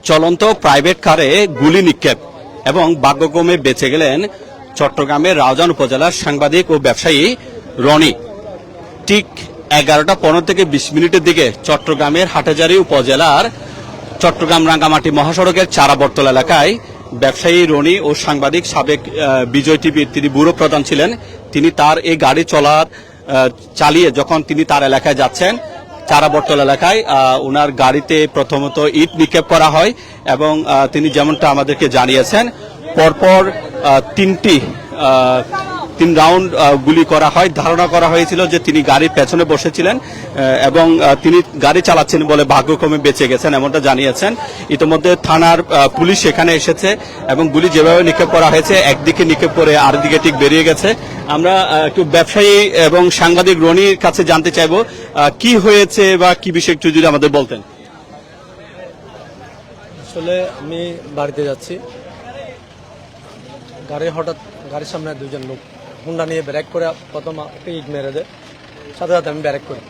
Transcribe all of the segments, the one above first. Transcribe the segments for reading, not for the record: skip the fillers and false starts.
চলন্ত প্রাইভেট কারে গুলি নিক্ষেপ এবং ভাগ্যক্রমে বেঁচে গেলেন চট্টগ্রামের রাউজান উপজেলার সাংবাদিক ও ব্যবসায়ী রনি। ঠিক 11:15 থেকে 20 মিনিটের দিকে চট্টগ্রামের হাটহাজারী উপজেলার চট্টগ্রাম রাঙ্গামাটি মহাসড়কের চারাবর্তল এলাকায় ব্যবসায়ী রনি ও সাংবাদিক সাবেক বিজয় টিভির তিনি ব্যুরো প্রধান ছিলেন। তিনি তার এই গাড়ি চালিয়ে যখন তিনি তার এলাকায় যাচ্ছেন, চারাবর্তল এলাকায় ওনার গাড়িতে প্রথমত ইট নিক্ষেপ করা হয় এবং তিনি যেমনটা আমাদেরকে জানিয়েছেন পরপর তিন রাউন্ড গুলি করা হয়। ধারণা করা হয়েছিল যে তিনি গাড়ির পেছনে বসেছিলেন এবং তিনি গাড়ি চালাচ্ছেন বলে ভাগ্যক্রমে বেঁচে গেছেন, এমনটা জানিয়েছেন। ইতিমধ্যে থানার পুলিশ এখানে এসেছে এবং গুলি যেভাবে নিক্ষেপ করা হয়েছে একদিকে নিক্ষেপ করে আরেকদিকে ঠিক বেরিয়ে গেছে। আমরা একটু ব্যবসায়ী এবং সাংবাদিক রনির কাছে জানতে চাইব কি হয়েছে বা কি বিষয় একটু যদি আমাদের বলতেন। আসলে আমি বাড়িতে যাচ্ছি, গাড়ির সামনে দুজন লোক হুন্ডা নিয়ে ব্রেক করে প্রথম ইট মেরে দেয়, সাথে সাথে আমি ব্রেক করি।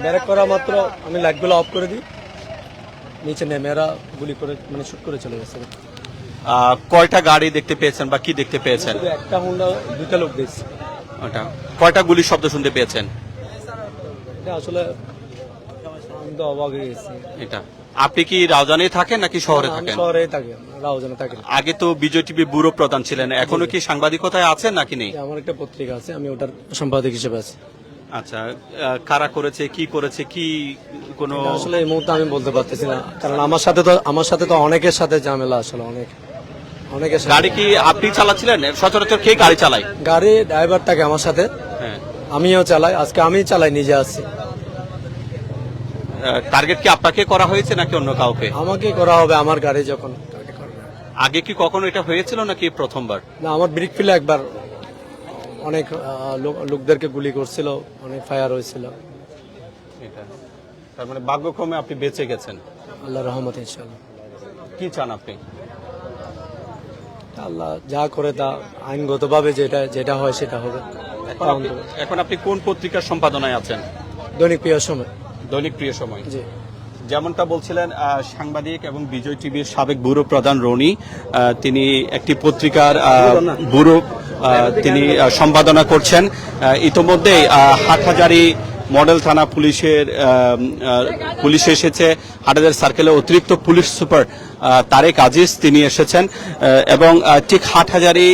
ব্রেক করা মাত্র আমি লাইটগুলো অফ করে দিই, নিচে নেমে এরা গুলি করে মানে শুট করে চলে গেছে। কয়টা গাড়ি দেখতে পেয়েছেন বা কি দেখতে পেয়েছেন? একটা হুন্ডা, দুইটা লোক দেখছি। কয়টা গুলির শব্দ শুনতে পেয়েছেন? আসলে আমি তো অবাক হয়ে গেছি। এটা আপনি কি রাউজানে থাকেন নাকি শহরে থাকেন? শহরে থাকি, রাউজানে থাকি। আগে তো বিজয় টিভি ব্যুরো প্রধান ছিলেন, এখনো কি সাংবাদিকতায় আছেন নাকি নেই? আমার একটা পত্রিকা আছে, আমি ওটার সম্পাদক হিসেবে আছি। আচ্ছা, কারা করেছে, কি করেছে, কি কোনো আসলে এই মুহূর্তে আমি বলতে পারতেছি না, কারণ আমার সাথে তো অনেকের সাথে ঝামেলা। আসলে অনেকের সাথে। গাড়ি কি আপনি চালাচ্ছিলেন? সচরাচর কে গাড়ি চালায়? গাড়ি ড্রাইভার থাকে আমার সাথে, আমিও চালাই। আজকে আমি চালাই, নিজে আসছি। টার্গেট কি আপনাকে করা হয়েছে নাকি অন্য কাউকে? আমাকে করা হবে, আমার গাড়ি যখন। আগে কি কখনো এটা হয়েছিল নাকি প্রথমবার? না, আমার ব্রিক ফিলে একবার অনেক লোকদেরকে গুলি করছিল, অনেক ফায়ার হয়েছিল। তার মানে ভাগ্যক্রমে আপনি বেঁচে গেছেন, আল্লাহর রহমতে ইনশাআল্লাহ। কি চান আপনি? আল্লাহ যা করে তা আইনগতভাবে যেটা হয় সেটা হবে। এখন আপনি কোন পত্রিকার সম্পাদনায় আছেন? দৈনিক প্রিয় সময়। দৈনিক প্রিয় সময়, জি। যেমনটা বলছিলেন সাংবাদিক এবং বিজয় টিভির সাবেক ব্যুরো প্রধান রনি, তিনি একটি পত্রিকার ব্যুরো তিনি সম্পাদনা করছেন। ইতোমধ্যেই হাটহাজারী মডেল থানা পুলিশ এসেছে। হাটহাজারী সার্কেলের অতিরিক্ত পুলিশ সুপার তারেক আজিজ তিনি এসেছেন এবং ঠিক হাটহাজারী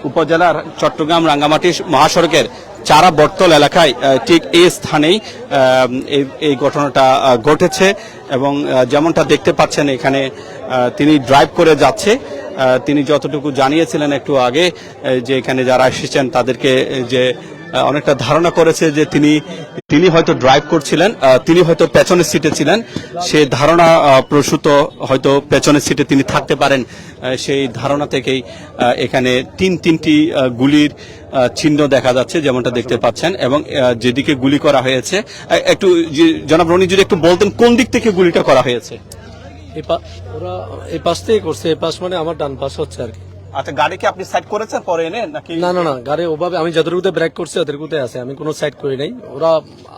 উপজেলার চট্টগ্রাম রাঙ্গামাটি মহাসড়কের চারাবর্তল এলাকায় ঠিক এই স্থানেই এই ঘটনাটা ঘটেছে এবং যেমনটা দেখতে পাচ্ছেন এখানে তিনি ড্রাইভ করে যাচ্ছে। তিনি যতটুকু জানিয়েছিলেন একটু আগে যে এখানে যারা এসেছেন তাদেরকে যে অনেকটা ধারণা করেছে যে তিনি হয়তো ড্রাইভ করছিলেন, তিনি হয়তো পেছনের সিটে ছিলেন, সেই ধারণা প্রসূত হয়তো পেছনের সিটে তিনি থাকতে পারেন। সেই ধারণা থেকেই এখানে তিনটি গুলির চিহ্ন দেখা যাচ্ছে যেমনটা দেখতে পাচ্ছেন এবং যেদিকে গুলি করা হয়েছে একটু জনাব রনি যদি একটু বলতেন কোন দিক থেকে গুলিটা করা হয়েছে? ওরা এই পাশ থেকে করছে, এই পাশ মানে আমার ডান পাশ হচ্ছে আর কি। আচ্ছা, গাড়ি কি আপনি সাইড করেছেন পরে এনে নাকি? না, গাড়ি ওভাবে আমি যতটুকুতে ব্রেক করছি ওদেরকুতে আছে, আমি কোনো সাইড করি নাই। ওরা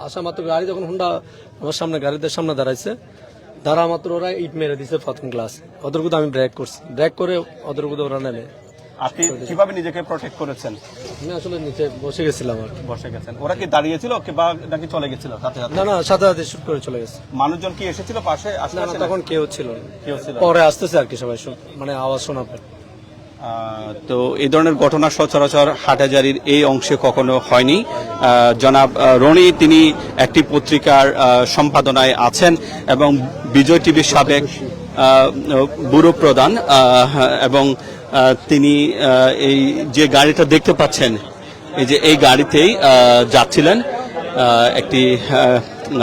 আসা মাত্র গাড়ি যখন হুন্ডা আমার সামনে গাড়িদের সামনে দাঁড়াইছে, দাঁড়া মাত্র ওরা ইট মেরে দিছে প্রথম ক্লাস। ওদেরকুতে আমি ব্রেক করছি, ব্রেক করে ওদেরকুতে ওরা নেমে। আপনি কিভাবে নিজেকে প্রোটেক্ট করেছেন? আমি আসলে নিচে বসে গেছিলাম আর কি। বসে গেছেন, ওরা কি দাঁড়িয়েছিল নাকি চলে গেছিল? না, সাথে সাথে শুট করে চলে গেছে। মানুষজন কি এসেছিল পাশে? তখন কেউ ছিল না, পরে আসতেছে আর কি সবাই, মানে আওয়াজ শোনা পড়ে। তো এই ধরনের ঘটনা সচরাচর হাটহাজারীর এই অংশে কখনো হয়নি। জনাব রনি তিনি একটি পত্রিকার সম্পাদনায় আছেন এবং বিজয় টিভির সাবেক ব্যুরো প্রধান এবং তিনি এই যে গাড়িটা দেখতে পাচ্ছেন এই গাড়িতেই যাচ্ছিলেন, একটি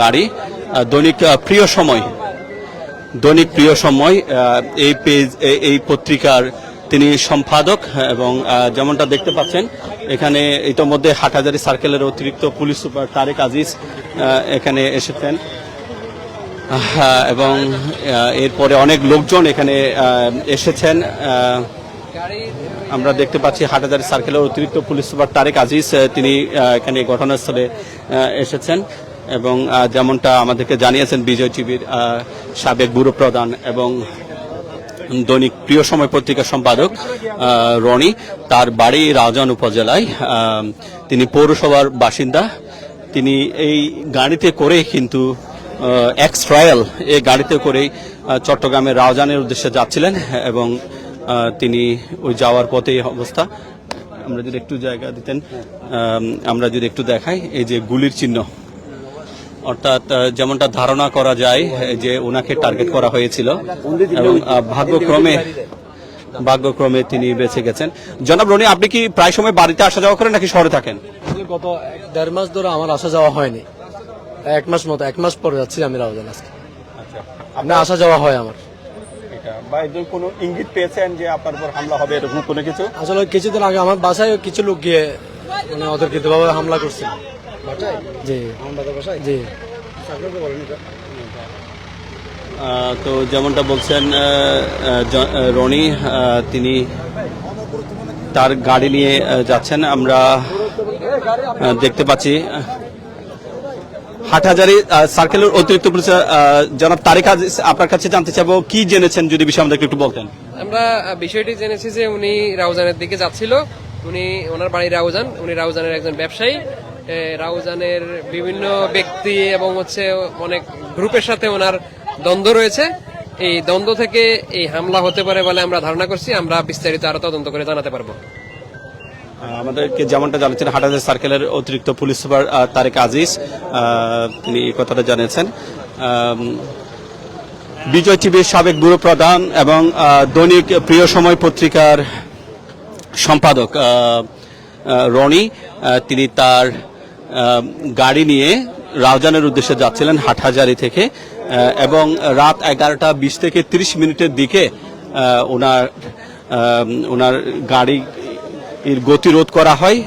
গাড়ি দৈনিক প্রিয় সময় এই পত্রিকার তিনি সম্পাদক এবং যেমনটা দেখতে পাচ্ছেন এখানে ইতোমধ্যে হাটহাজারী সার্কেলের অতিরিক্ত পুলিশ সুপার তারেক আজিজ এখানে এসেছেন এবং এরপরে অনেক লোকজন এখানে এসেছেন। আমরা দেখতে পাচ্ছি হাটহাজারী সার্কেলের অতিরিক্ত পুলিশ সুপার তারেক আজিজ তিনি এখানে ঘটনাস্থলে এসেছেন। এবং যেমনটা আমাদেরকে জানিয়েছেন বিজয় টিভির সাবেক ব্যুরো প্রধান এবং দৈনিক প্রিয় সময় পত্রিকার সম্পাদক রনি, তার বাড়ি রাউজান উপজেলায়। তিনি পৌরসভার বাসিন্দা। তিনি এই গাড়িতে করে কিন্তু এক্স ট্রায়াল এই গাড়িতে করেই চট্টগ্রামের রাউজানের উদ্দেশ্যে যাচ্ছিলেন এবং তিনি ওই যাওয়ার পথে এই অবস্থা। আমরা যদি একটু জায়গা দিতেন, আমরা যদি একটু দেখাই, এই যে গুলির চিহ্ন, অর্থাৎ যেমনটা ধারণা করা যায় যে ওনাকে টার্গেট করা হয়েছিল এবং ভাগ্যক্রমে তিনি বেঁচে গেছেন। জনাব রনি, আপনি কি প্রায় সময় বাড়িতে আসা যাওয়া করেন নাকি শহরে থাকেন? গত 1.5 মাস ধরে আমার আসা যাওয়া হয়নি। 1 মাস পরে যাচ্ছি আমি রাউজান আজকে। আপনি আসা যাওয়া হয় আমার। কোনো ইঙ্গিত পেয়েছেন যে আপনার উপর হামলা হবে এরকম কোনো কিছু? আসলে কিছুদিন আগে আমার বাসায় কিছু লোক গিয়ে মানে অতর্কিতভাবে হামলা করছিল। জি জি। তো যেমনটা বলছেন রনি, তিনি তার গাড়ি নিয়ে যাচ্ছেন। আমরা দেখতে পাচ্ছি হাটহাজারী সার্কেলের অতিরিক্ত পুলিশ জনাব তারেক আজিজ, আপনার কাছে জানতে চাইবো কি জেনেছেন, যদি বিষয় আমাদেরকে একটু বলতেন। আমরা বিষয়টি জেনেছি যে উনি রাউজানের দিকে যাচ্ছিল। ওনার বাড়ি রাউজান, উনি রাউজানের একজন ব্যবসায়ী। রাউজানের বিভিন্ন ব্যক্তি এবং অনেক গ্রুপের সাথে ওনার দ্বন্দ্ব রয়েছে। এই দ্বন্দ্ব থেকে এই হামলা হতে পারে বলে আমরা ধারণা করছি। আমরা বিস্তারিত আরো তদন্ত করে জানাতে পারবো। আমাদেরকে যেমনটা জানিয়েছেন হাটহাজারী সার্কেলের অতিরিক্ত পুলিশ সুপার তারেক আজিজ, তিনি এই কথাটা জানিয়েছেন। বিজয় টিভির সাবেক ব্যুরো প্রধান এবং দৈনিক প্রিয় সময় পত্রিকার সম্পাদক রনি, তিনি তার গাড়ি নিয়ে রাউজানের উদ্দেশ্যে যাচ্ছিলেন হাটহাজারী থেকে এবং রাত 11টা 20 থেকে 30 মিনিটের দিকে ওনার গাড়ি এর গতিরোধ করা হয়।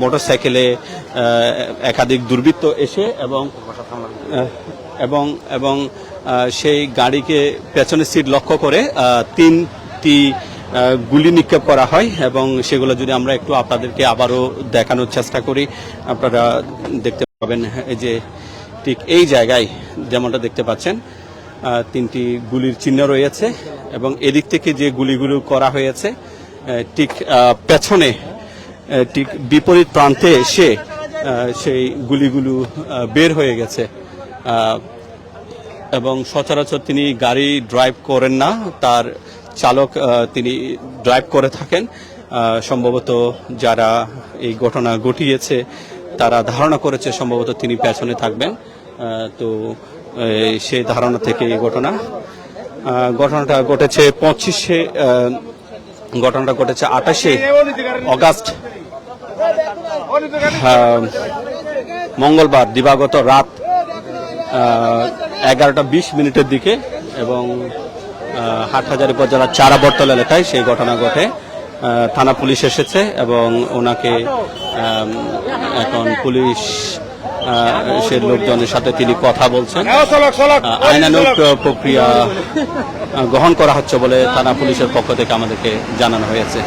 মোটরসাইকেলে একাধিক দুর্বৃত্ত এসে এবং সেই গাড়িকে পেছনের সিট লক্ষ্য করে 3টি গুলি নিক্ষেপ করা হয় এবং সেগুলো যদি আমরা একটু আপনাদেরকে আবারও দেখানোর চেষ্টা করি, আপনারা দেখতে পাবেন এই যে ঠিক এই জায়গায় যেমনটা দেখতে পাচ্ছেন 3টি গুলির চিহ্ন রয়েছে এবং এদিক থেকে যে গুলিগুলো করা হয়েছে ঠিক পেছনে ঠিক বিপরীত প্রান্তে এসে সেই গুলিগুলো বের হয়ে গেছে এবং সচরাচর তিনি গাড়ি ড্রাইভ করেন না, তার চালক তিনি ড্রাইভ করে থাকেন। সম্ভবত যারা এই ঘটনা ঘটিয়েছে তারা ধারণা করেছে সম্ভবত তিনি পেছনে থাকবেন। তো সেই ধারণা থেকে এই ঘটনাটা ঘটেছে 28শে অগাস্ট মঙ্গলবার দিবাগত রাত 11টা 20 দিকে এবং হাটহাজারী উপজেলার চারা বটতল এলাকায় সেই ঘটনা ঘটে। থানা পুলিশ এসেছে এবং ওনাকে এখন পুলিশ সে লোকজনের সাথে তিনি কথা বলছেন। আইনানুগ প্রক্রিয়া গ্রহণ করা হচ্ছে বলে থানা পুলিশের পক্ষ থেকে আমাদেরকে জানানো হয়েছে।